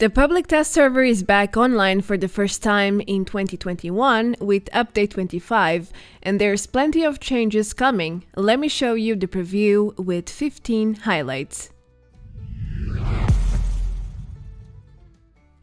The public test server is back online for the first time in 2021 with update 25, and there's plenty of changes coming. Let me show you the preview with 15 highlights.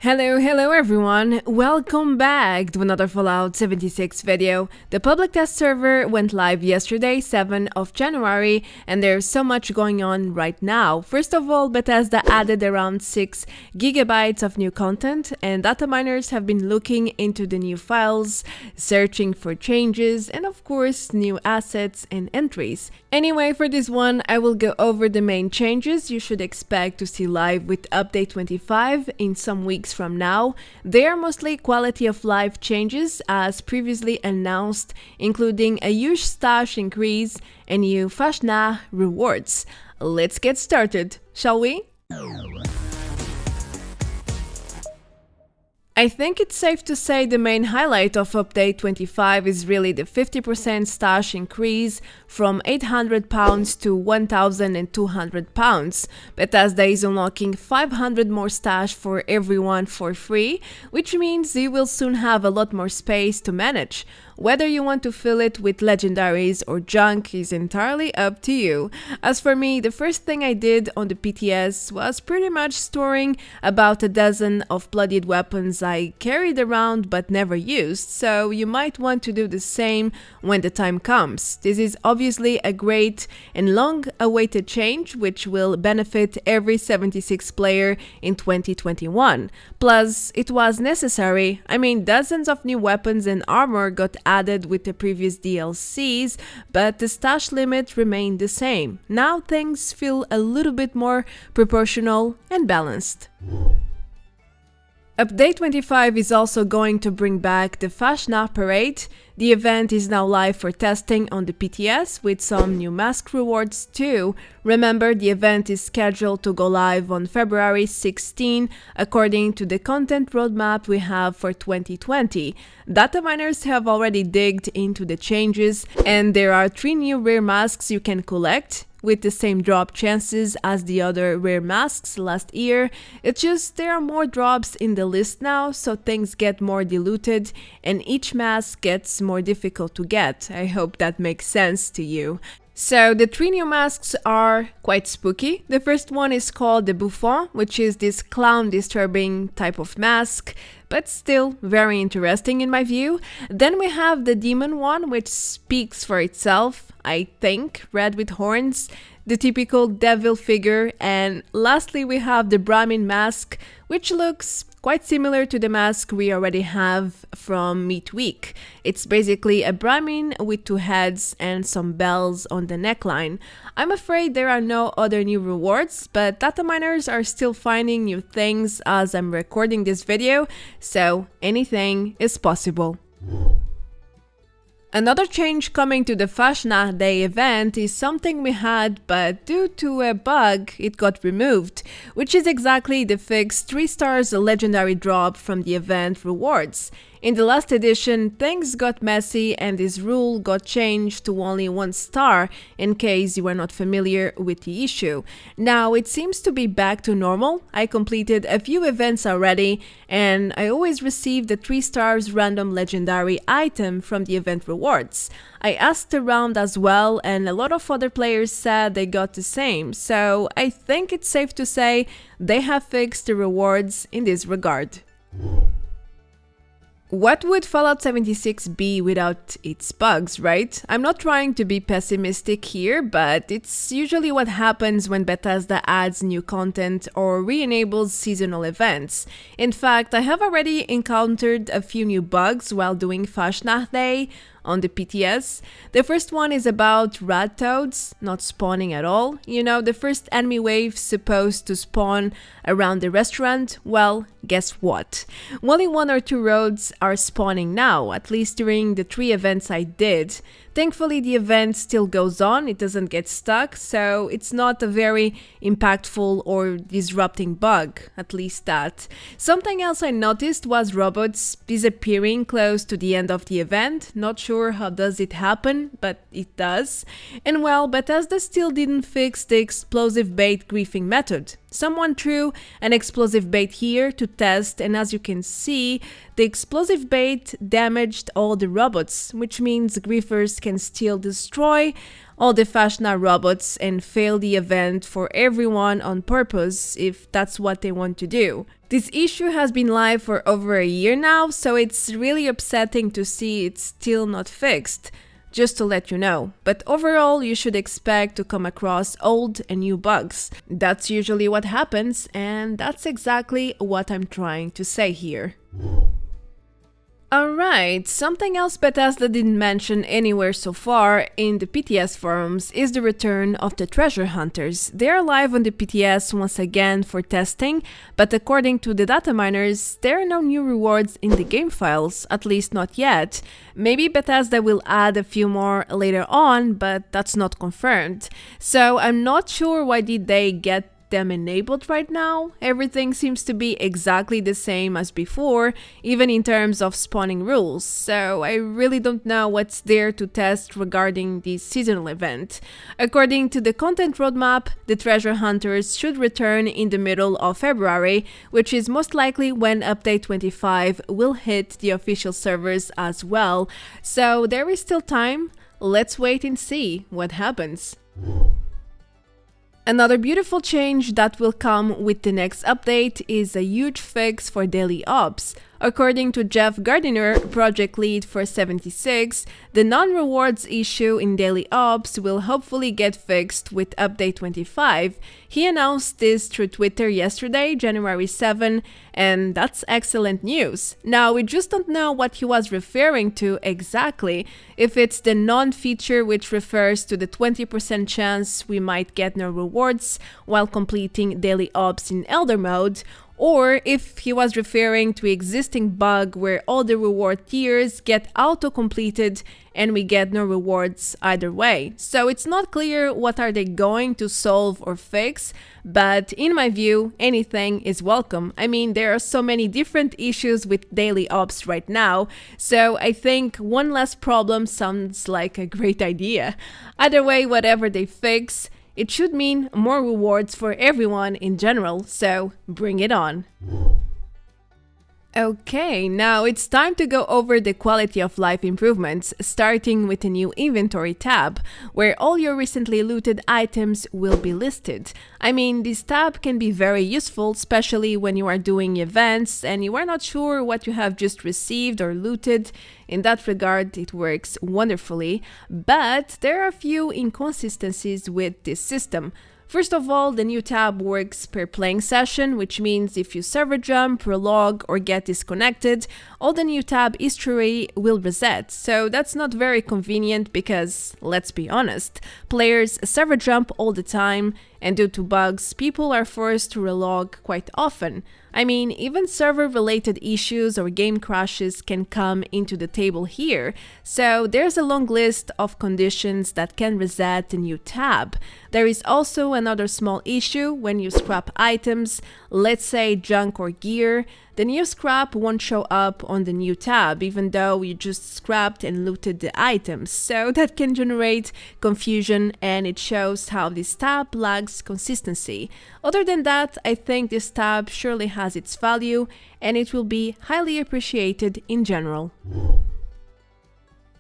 Hello everyone, welcome back to another Fallout 76 video. The public test server went live yesterday, 7th of January, and there's so much going on right now. First of all, Bethesda added around 6 GB of new content, and data miners have been looking into the new files, searching for changes, and of course new assets and entries. Anyway, for this one, I will go over the main changes you should expect to see live with update 25 in some weeks from now. They are mostly quality of life changes as previously announced, including a huge stash increase and new Fasnacht rewards. Let's get started, shall we? I think it's safe to say the main highlight of update 25 is really the 50% stash increase from £800 to £1,200. Bethesda is unlocking 500 more stash for everyone for free, which means you will soon have a lot more space to manage. Whether you want to fill it with legendaries or junk is entirely up to you. As for me, the first thing I did on the PTS was pretty much storing about a dozen of bloodied weapons I carried around but never used, so you might want to do the same when the time comes. This is obviously a great and long-awaited change which will benefit every 76 player in 2021. Plus, it was necessary. I mean, dozens of new weapons and armor got added with the previous DLCs, but the stash limit remained the same. Now things feel a little bit more proportional and balanced. Update 25 is also going to bring back the Fasnacht Parade. The event is now live for testing on the PTS with some new mask rewards too. Remember, the event is scheduled to go live on February 16 according to the content roadmap we have for 2020. Data miners have already digged into the changes, and there are 3 new rare masks you can collect with the same drop chances as the other rare masks last year. It's just there are more drops in the list now, so things get more diluted and each mask gets more difficult to get. I hope that makes sense to you. So the 3 new masks are quite spooky. The first one is called the Bouffon, which is this clown disturbing type of mask, but still very interesting in my view. Then we have the demon one, which speaks for itself, I think, red with horns, the typical devil figure, and lastly we have the Brahmin mask, which looks quite similar to the mask we already have from Meat Week. It's basically a Brahmin with 2 heads and some bells on the neckline. I'm afraid there are no other new rewards, but data miners are still finding new things as I'm recording this video, so anything is possible. Another change coming to the Fasnacht Day event is something we had, but due to a bug it got removed, which is exactly the fixed 3 stars legendary drop from the event rewards. In the last edition, things got messy and this rule got changed to only 1 star, in case you are not familiar with the issue. Now it seems to be back to normal. I completed a few events already, and I always receive the 3 stars random legendary item from the event rewards. I asked around as well, and a lot of other players said they got the same, so I think it's safe to say they have fixed the rewards in this regard. What would Fallout 76 be without its bugs, right? I'm not trying to be pessimistic here, but it's usually what happens when Bethesda adds new content or re-enables seasonal events. In fact, I have already encountered a few new bugs while doing Fasnacht Day on the PTS. The first one is about rat toads not spawning at all. You know, the first enemy wave supposed to spawn around the restaurant. Well, guess what? Only 1 or 2 roads are spawning now, at least during the 3 events I did. Thankfully, the event still goes on, it doesn't get stuck, so it's not a very impactful or disrupting bug, at least that. Something else I noticed was robots disappearing close to the end of the event. Not sure how does it happen, but it does. And well, Bethesda still didn't fix the explosive bait griefing method. Someone threw an explosive bait here to test, and as you can see, the explosive bait damaged all the robots, which means griefers can still destroy all the Fasnacht robots and fail the event for everyone on purpose if that's what they want to do. This issue has been live for over a year now, so it's really upsetting to see it's still not fixed. Just to let you know. But overall, you should expect to come across old and new bugs. That's usually what happens, and that's exactly what I'm trying to say here. Alright, something else Bethesda didn't mention anywhere so far in the PTS forums is the return of the treasure hunters. They are live on the PTS once again for testing, but according to the data miners, there are no new rewards in the game files, at least not yet. Maybe Bethesda will add a few more later on, but that's not confirmed. So I'm not sure why did they get them enabled right now. Everything seems to be exactly the same as before, even in terms of spawning rules, so I really don't know what's there to test regarding the seasonal event. According to the content roadmap, the treasure hunters should return in the middle of February, which is most likely when update 25 will hit the official servers as well, so there is still time. Let's wait and see what happens. Another beautiful change that will come with the next update is a huge fix for daily ops. According to Jeff Gardiner, project lead for 76, the non-rewards issue in daily ops will hopefully get fixed with update 25. He announced this through Twitter yesterday, January 7, and that's excellent news. Now, we just don't know what he was referring to exactly, if it's the non-feature which refers to the 20% chance we might get no rewards while completing daily ops in Elder mode, or if he was referring to existing bug where all the reward tiers get auto-completed and we get no rewards either way. So it's not clear what are they going to solve or fix, but in my view, anything is welcome. I mean, there are so many different issues with daily ops right now, so I think one less problem sounds like a great idea. Either way, whatever they fix, it should mean more rewards for everyone in general, so bring it on. Okay, now it's time to go over the quality of life improvements, starting with a new inventory tab, where all your recently looted items will be listed. I mean, this tab can be very useful, especially when you are doing events and you are not sure what you have just received or looted. In that regard, it works wonderfully, but there are a few inconsistencies with this system. First of all, the new tab works per playing session, which means if you server jump, relog, or get disconnected, all the new tab history will reset. So that's not very convenient because, let's be honest, players server jump all the time, and due to bugs, people are forced to relog quite often. I mean, even server-related issues or game crashes can come into the table here, so there's a long list of conditions that can reset the new tab. There is also another small issue when you scrap items, let's say junk or gear. The new scrap won't show up on the new tab, even though you just scrapped and looted the items, so that can generate confusion and it shows how this tab lacks consistency. Other than that, I think this tab surely has its value and it will be highly appreciated in general.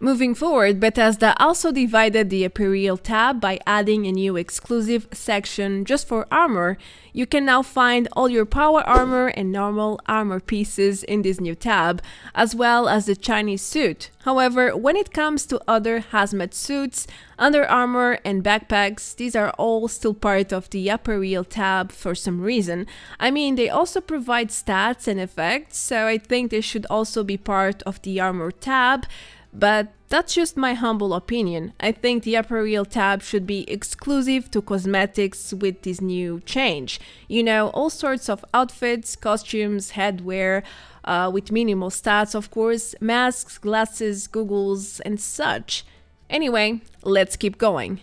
Moving forward, Bethesda also divided the Apparel tab by adding a new exclusive section just for armor. You can now find all your power armor and normal armor pieces in this new tab, as well as the Chinese suit. However, when it comes to other hazmat suits, under armor and backpacks, these are all still part of the Apparel tab for some reason. I mean, they also provide stats and effects, so I think they should also be part of the armor tab. But that's just my humble opinion. I think the Apparel tab should be exclusive to cosmetics with this new change. You know, all sorts of outfits, costumes, headwear, with minimal stats of course, masks, glasses, goggles and such. Anyway, let's keep going.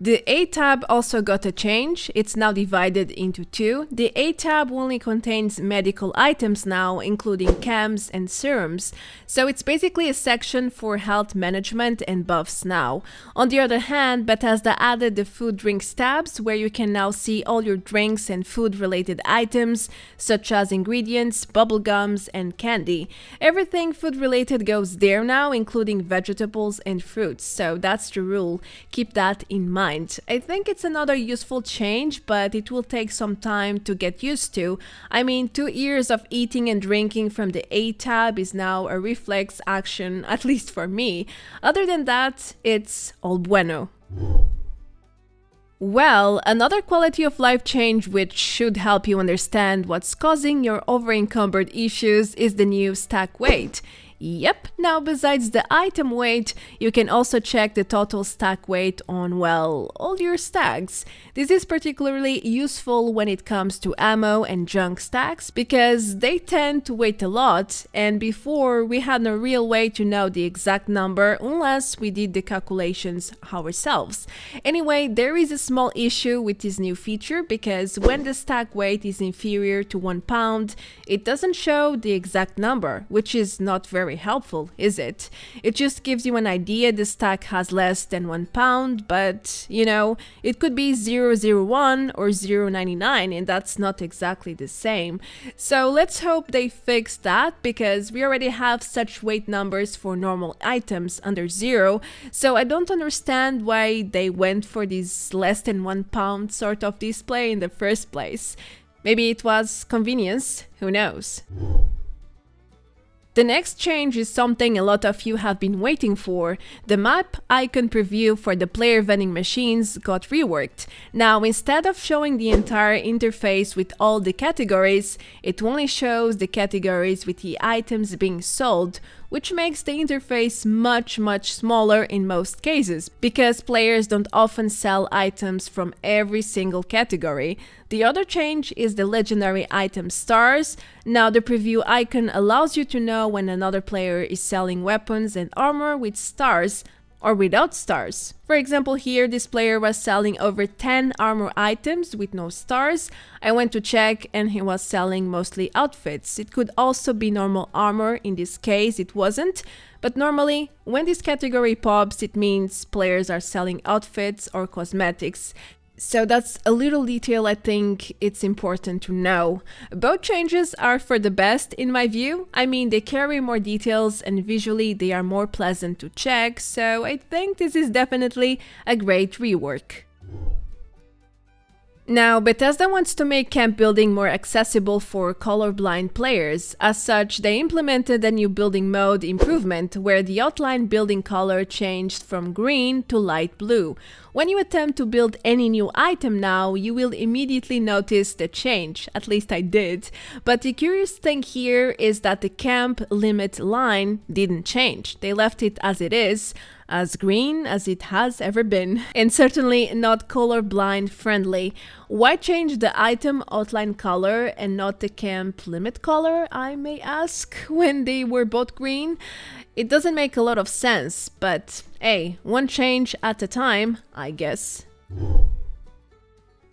The A tab also got a change. It's now divided into two. The A tab only contains medical items now, including chems and serums. So it's basically a section for health management and buffs now. On the other hand, Bethesda added the food drinks tabs, where you can now see all your drinks and food related items, such as ingredients, bubblegums, and candy. Everything food related goes there now, including vegetables and fruits. So that's the rule. Keep that in mind. I think it's another useful change, but it will take some time to get used to. I mean, 2 years of eating and drinking from the A tab is now a reflex action, at least for me. Other than that, it's all bueno. Well, another quality of life change which should help you understand what's causing your over-encumbered issues is the new stack weight. Yep, now besides the item weight, you can also check the total stack weight on, well, all your stacks. This is particularly useful when it comes to ammo and junk stacks, because they tend to weight a lot, and before we had no real way to know the exact number unless we did the calculations ourselves. Anyway, there is a small issue with this new feature, because when the stack weight is inferior to 1 pound, it doesn't show the exact number, which is not very helpful, is it? It just gives you an idea the stack has less than 1 pound, but you know, it could be 001 or 099, and that's not exactly the same. So let's hope they fix that, because we already have such weight numbers for normal items under 0, so I don't understand why they went for this less than 1 pound sort of display in the first place. Maybe it was convenience, who knows? The next change is something a lot of you have been waiting for. The map icon preview for the player vending machines got reworked. Now, instead of showing the entire interface with all the categories, it only shows the categories with the items being sold, which makes the interface much smaller in most cases, because players don't often sell items from every single category. The other change is the legendary item stars. Now the preview icon allows you to know when another player is selling weapons and armor with stars or without stars. For example, here this player was selling over 10 armor items with no stars. I went to check and he was selling mostly outfits. It could also be normal armor, in this case it wasn't, but normally when this category pops it means players are selling outfits or cosmetics. So that's a little detail I think it's important to know. Both changes are for the best in my view. I mean, they carry more details and visually they are more pleasant to check, so I think this is definitely a great rework. Now, Bethesda wants to make camp building more accessible for colorblind players. As such, they implemented a new building mode improvement where the outline building color changed from green to light blue. When you attempt to build any new item now, you will immediately notice the change, at least I did. But the curious thing here is that the camp limit line didn't change. They left it as it is, as green as it has ever been, and certainly not colorblind friendly. Why change the item outline color and not the camp limit color, I may ask, when they were both green? It doesn't make a lot of sense, but hey, one change at a time, I guess.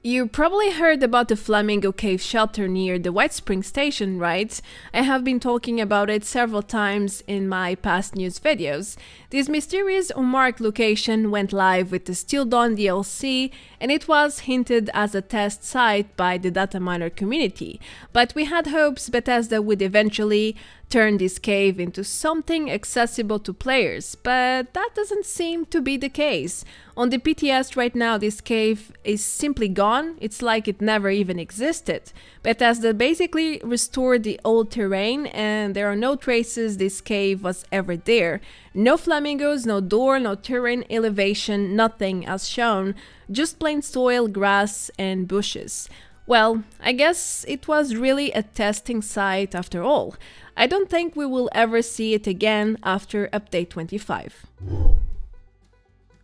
You probably heard about the Flamingo cave shelter near the White Spring station, right? I have been talking about it several times in my past news videos. This mysterious unmarked location went live with the Still Dawn DLC, and it was hinted as a test site by the data miner community. But we had hopes Bethesda would eventually turn this cave into something accessible to players, but that doesn't seem to be the case. On the PTS right now, this cave is simply gone. It's like it never even existed. Bethesda basically restored the old terrain, and there are no traces this cave was ever there. No flamingos, no door, no terrain elevation, nothing as shown, just plain soil, grass, and bushes. Well, I guess it was really a testing site after all. I don't think we will ever see it again after update 25.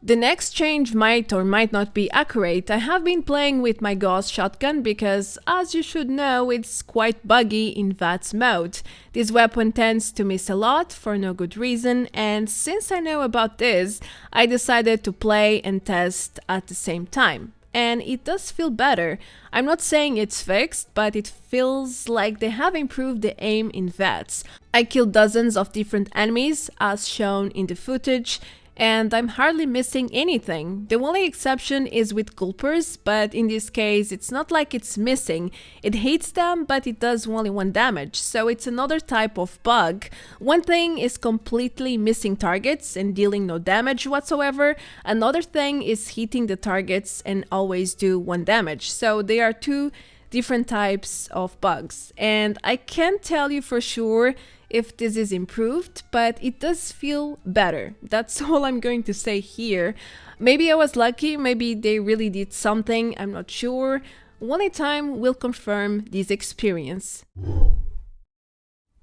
The next change might or might not be accurate. I have been playing with my Gauss shotgun because, as you should know, it's quite buggy in VATS mode. This weapon tends to miss a lot for no good reason, and since I know about this, I decided to play and test at the same time. And it does feel better. I'm not saying it's fixed, but it feels like they have improved the aim in VATS. I killed dozens of different enemies, as shown in the footage, and I'm hardly missing anything. The only exception is with gulpers, but in this case it's not like it's missing. It hits them, but it does only 1 damage, so it's another type of bug. One thing is completely missing targets and dealing no damage whatsoever. Another thing is hitting the targets and always do 1 damage. So they are 2 different types of bugs, and I can't tell you for sure if this is improved, but it does feel better. That's all I'm going to say here. Maybe I was lucky, maybe they really did something, I'm not sure. Only time will confirm this experience.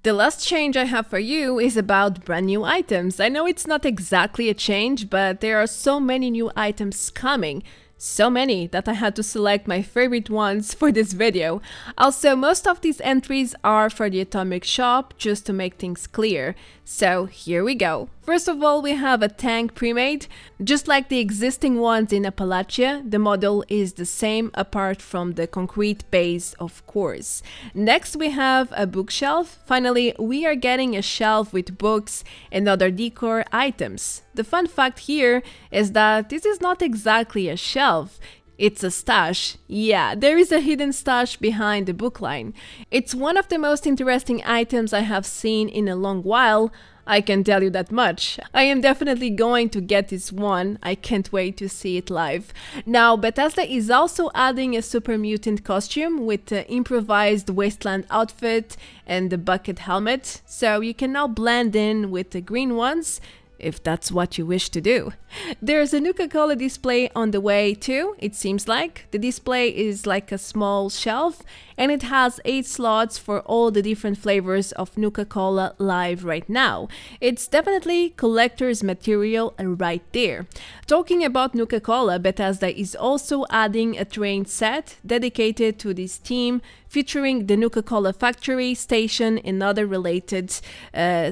The last change I have for you is about brand new items. I know it's not exactly a change, but there are so many new items coming. So many that I had to select my favorite ones for this video. Also, most of these entries are for the Atomic Shop, just to make things clear. So here we go. First of all, we have a tank pre-made. Just like the existing ones in Appalachia, the model is the same apart from the concrete base, of course. Next, we have a bookshelf. Finally, we are getting a shelf with books and other decor items. The fun fact here is that this is not exactly a shelf. It's a stash. Yeah, there is a hidden stash behind the book line. It's one of the most interesting items I have seen in a long while. I can tell you that much. I am definitely going to get this one. I can't wait to see it live. Now, Bethesda is also adding a super mutant costume with the improvised wasteland outfit and the bucket helmet, so you can now blend in with the green ones, if that's what you wish to do. There's a Nuka-Cola display on the way too, it seems like. The display is like a small shelf and it has 8 slots for all the different flavors of Nuka-Cola live right now. It's definitely collector's material right there. Talking about Nuka-Cola, Bethesda is also adding a train set dedicated to this team, featuring the Nuka-Cola factory, station, and other related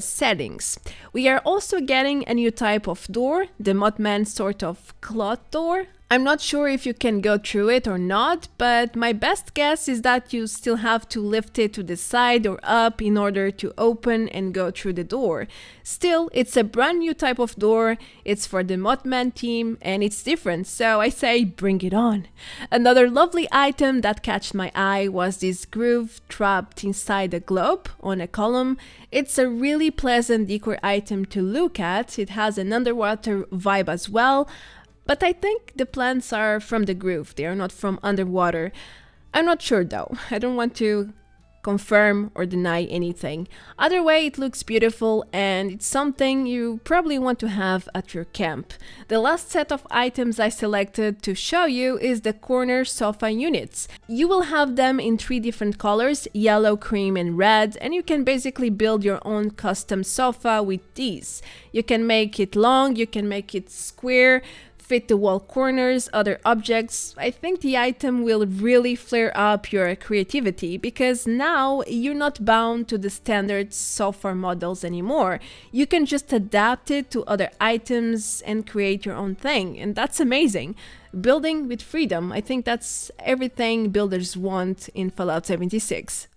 settings. We are also getting a new type of door, the Mothman sort of cloth door. I'm not sure if you can go through it or not, but my best guess is that you still have to lift it to the side or up in order to open and go through the door. Still, it's a brand new type of door, it's for the Mothman team, and it's different, so I say bring it on. Another lovely item that caught my eye was this groove trapped inside a globe on a column. It's a really pleasant decor item to look at. It has an underwater vibe as well. But I think the plants are from the groove, they are not from underwater. I'm not sure though, I don't want to confirm or deny anything. Either way, it looks beautiful and it's something you probably want to have at your camp. The last set of items I selected to show you is the corner sofa units. You will have them in 3 different colors, yellow, cream and red, and you can basically build your own custom sofa with these. You can make it long, you can make it square, fit the wall corners, other objects. I think the item will really flare up your creativity because now you're not bound to the standard sofa models anymore. You can just adapt it to other items and create your own thing, and that's amazing. Building with freedom, I think that's everything builders want in Fallout 76.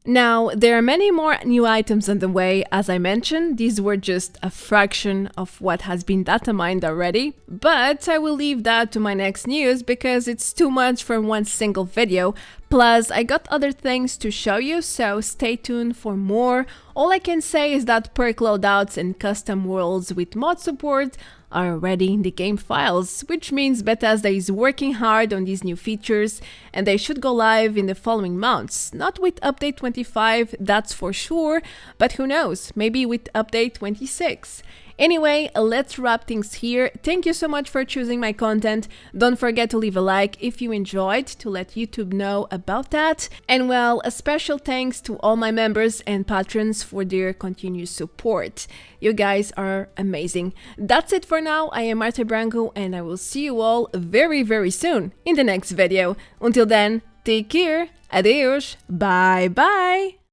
Now, there are many more new items on the way. As I mentioned, these were just a fraction of what has been data mined already, but I will leave that to my next news because it's too much for one single video. Plus, I got other things to show you, so stay tuned for more. All I can say is that perk loadouts and custom worlds with mod support are already in the game files, which means Bethesda is working hard on these new features and they should go live in the following months. Not with update 25, that's for sure, but who knows, maybe with update 26. Anyway, let's wrap things here. Thank you so much for choosing my content. Don't forget to leave a like if you enjoyed, to let YouTube know about that. And well, a special thanks to all my members and patrons for their continued support. You guys are amazing. That's it for now. I am Marta Branco and I will see you all very soon in the next video. Until then, take care, adeus, bye bye!